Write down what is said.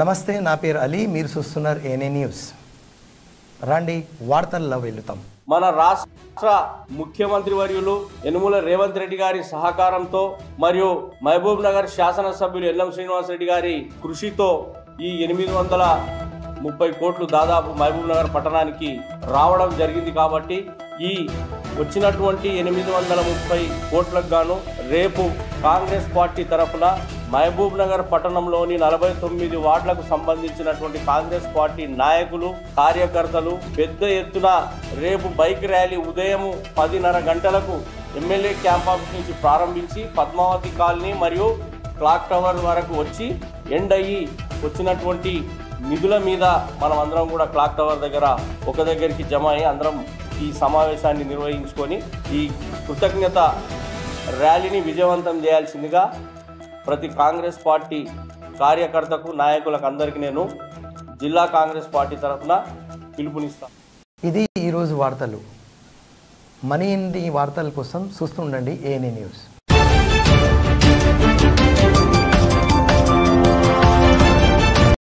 నమస్తే, నా పేరు అలీ. మీరు చూస్తున్నారు ఏఎన్ఏ న్యూస్. రండి వార్తల్లో వెళ్తాం. మన రాష్ట్ర ముఖ్యమంత్రి వర్యులు యనుమల రేవంత్ రెడ్డి గారి సహకారంతో మరియు మహబూబ్ నగర్ శాసనసభ్యులు ఎల్లం శ్రీనివాస్ రెడ్డి గారి కృషితో ఈ 830 కోట్లు దాదాపు మహబూబ్ నగర్ పట్టణానికి రావడం జరిగింది. కాబట్టి ఈ వచ్చినటువంటి 830 కోట్లకు గాను రేపు కాంగ్రెస్ పార్టీ తరఫున మహబూబ్ నగర్ పట్టణంలోని 49 వార్డులకు సంబంధించినటువంటి కాంగ్రెస్ పార్టీ నాయకులు, కార్యకర్తలు పెద్ద ఎత్తున రేపు బైక్ ర్యాలీ ఉదయం 10:30 గంటలకు ఎమ్మెల్యే క్యాంప్ ఆఫీస్ నుంచి ప్రారంభించి పద్మావతి కాలనీ మరియు క్లాక్ టవర్ వరకు వచ్చి ఎండ్ అయ్యి వచ్చినటువంటి నిధుల మీద మనం అందరం కూడా క్లాక్ టవర్ దగ్గర ఒక దగ్గరికి జమ అయ్యి అందరం ఈ సమావేశాన్ని నిర్వహించుకొని ఈ కృతజ్ఞత ర్యాలీని విజయవంతం చేయాల్సిందిగా ప్రతి కాంగ్రెస్ పార్టీ కార్యకర్తకు, నాయకులకు అందరికీ నేను జిల్లా కాంగ్రెస్ పార్టీ తరఫున పిలుపునిస్తాను. ఇది ఈరోజు వార్తలు. మరిన్ని వార్తల కోసం చూస్తుండండి ఏఎన్ఏ న్యూస్.